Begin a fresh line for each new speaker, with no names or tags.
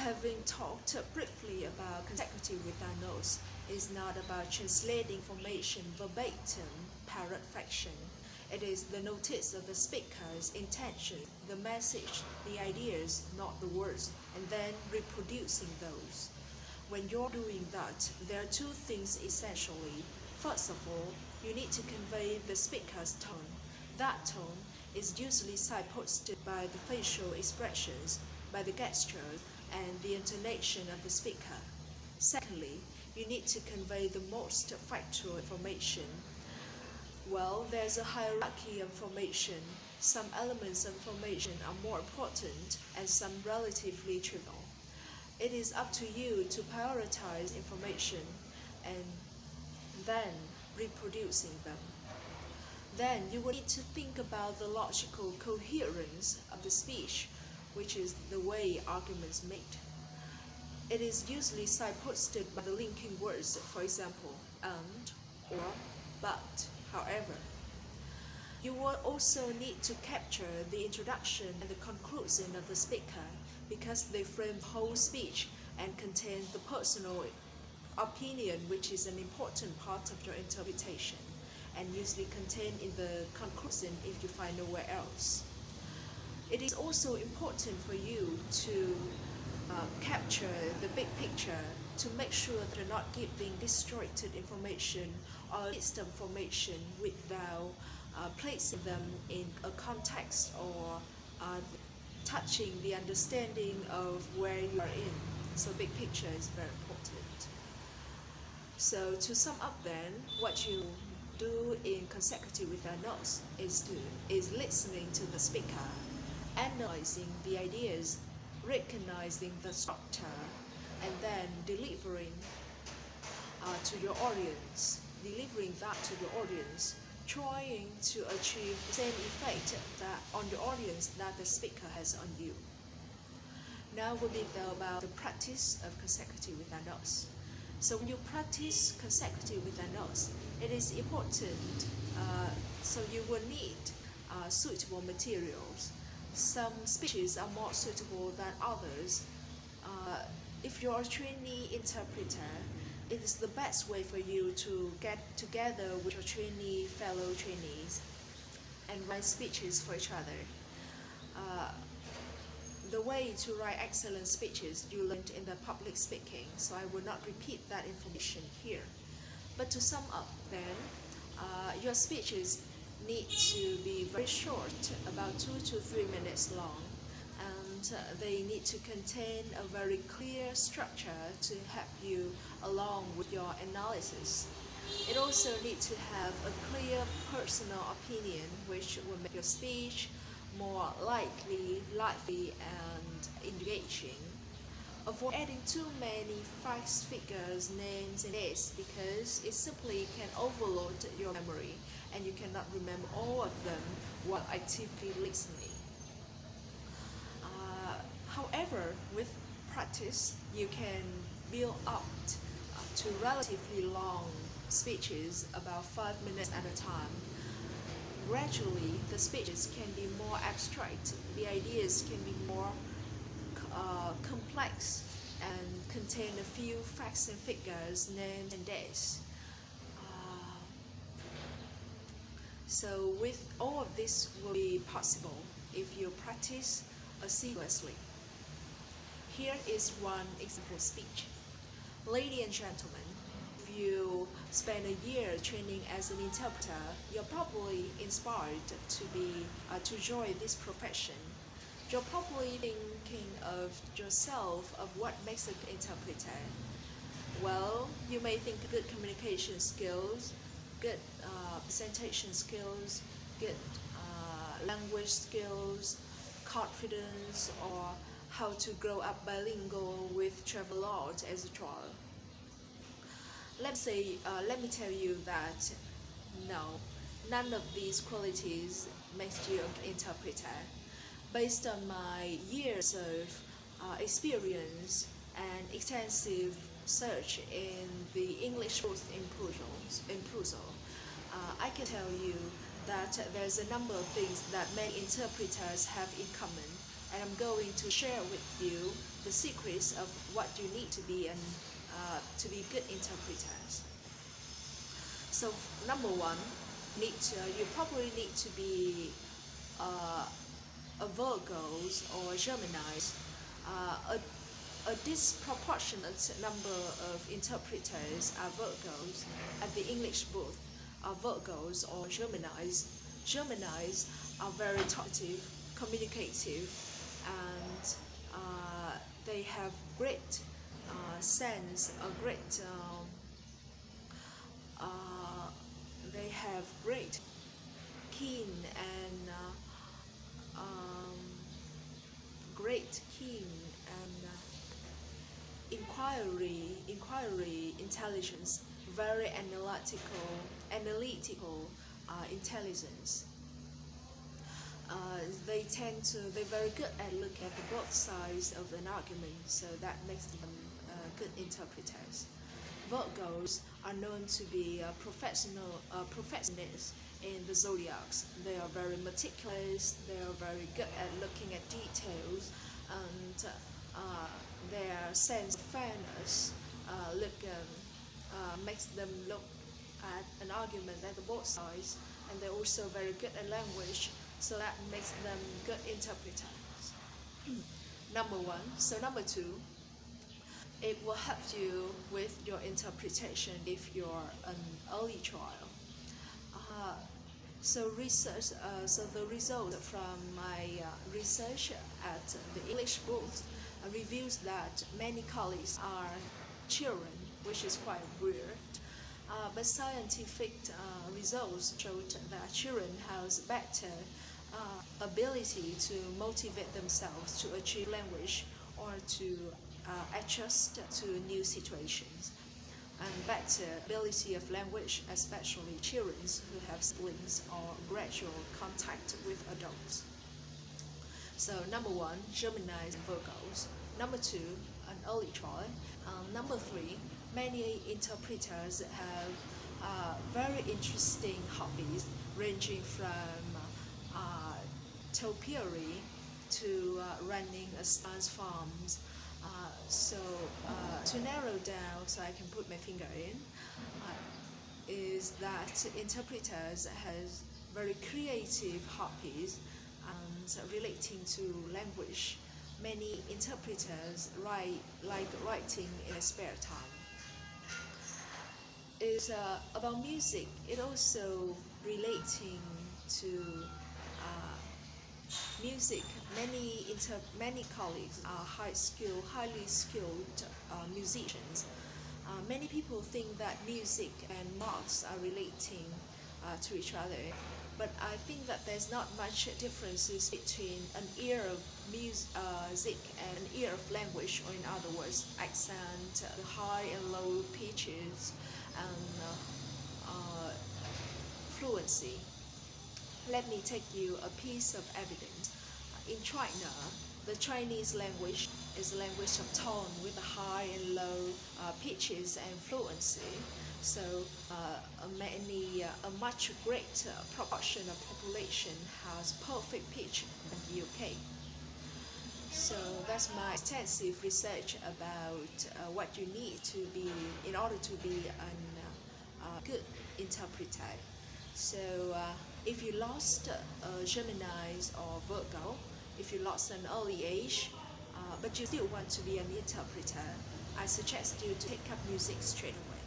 Having talked briefly about consecutive without notes is not about translating information verbatim, parrot-fashion. It is the notice of the speaker's intention, the message, the ideas, not the words, and then reproducing those. When you're doing that, there are two things essentially. First of all, you need to convey the speaker's tone. That tone is usually signposted by the facial expressions, by the gestures, and the intonation of the speaker. Secondly, you need to convey the most factual information. Well, there's a hierarchy of information. Some elements of information are more important and some relatively trivial. It is up to you to prioritize information and then reproducing them. Then you will need to think about the logical coherence of the speech, which is the way arguments made. It is usually signposted by the linking words, for example, and, or, but, however. You will also need to capture the introduction and the conclusion of the speaker because they frame the whole speech and contain the personal opinion, which is an important part of your interpretation, and usually contained in the conclusion if you find nowhere else. It is also important for you to capture the big picture to make sure that you're not giving distorted information or mixed information without placing them in a context or touching the understanding of where you are in. So big picture is very important. So to sum up then, what you do in consecutive without notes is listening to the speaker, analyzing the ideas, recognizing the structure, and then delivering to your audience, trying to achieve the same effect that on the audience that the speaker has on you. Now we'll be about the practice of consecutive without notes. So when you practice consecutive without notes, it is important, so you will need suitable materials. Some speeches are more suitable than others. If you're a trainee interpreter, it is the best way for you to get together with your fellow trainees and write speeches for each other. The way to write excellent speeches you learned in the public speaking, so I will not repeat that information here. But to sum up then, your speeches need to be very short, about 2 to 3 minutes long, and they need to contain a very clear structure to help you along with your analysis. It also needs to have a clear personal opinion which will make your speech more lively and engaging. Avoid adding too many facts, figures, names, and dates because it simply can overload your memory and you cannot remember all of them while actively listening. However, with practice, you can build up to relatively long speeches, about 5 minutes at a time. Gradually, the speeches can be more abstract, the ideas can be more complex and contain a few facts and figures, names and dates. So with all of this will be possible if you practice assiduously. Here is one example speech. Ladies and gentlemen, if you spend a year training as an interpreter, you're probably inspired to join this profession. You're probably thinking of yourself of what makes an interpreter. Well, you may think good communication skills, good presentation skills, good language skills, confidence, or how to grow up bilingual with travel art, etc. Let me tell you that no, none of these qualities makes you an interpreter. Based on my years of experience and extensive search in the English books in Pruso, I can tell you that there's a number of things that many interpreters have in common. and I'm going to share with you the secrets of what you need to be to be good interpreters. So number one, you probably need to be a Virgos or Geminis. A disproportionate number of interpreters are Virgos. At the English booth are Virgos or Geminis. Geminis are very talkative, communicative, and they have great sense, they have great keen and inquiry intelligence, very analytical intelligence. They're very good at looking at both sides of an argument, so that makes them good interpreters. Virgos are known to be professionals in the zodiacs. They are very meticulous, they are very good at looking at details, and their sense of fairness makes them look at an argument at both sides, and they're also very good at language, so that makes them good interpreters. Number one. So number two, it will help you with your interpretation if you're an early child. So the result from my research at the English booth reveals that many colleagues are children, which is quite weird. But scientific results showed that children have better ability to motivate themselves to achieve language or to adjust to new situations, and better ability of language, especially children who have siblings or gradual contact with adults. So number one, Geminis and Virgos. Number two, an early child. Number three, many interpreters have very interesting hobbies ranging from topiary to running a science farms. To narrow down, so I can put my finger in, is that interpreters has very creative hobbies and relating to language. Many interpreters like writing in their spare time. Is about music. It also relating to music. Many colleagues are highly skilled musicians. Many people think that music and marks are relating to each other, but I think that there's not much differences between an ear of music and an ear of language, or in other words, accent, the high and low pitches, and fluency. Let me take you a piece of evidence. In China, the Chinese language is a language of tone with a high and low pitches and fluency. So a much greater proportion of population has perfect pitch than the UK. So that's my extensive research about what you need to be in order to be a good interpreter. So if you lost Geminis or Virgo, if you lost an early age, but you still want to be an interpreter, I suggest you to take up music straight away.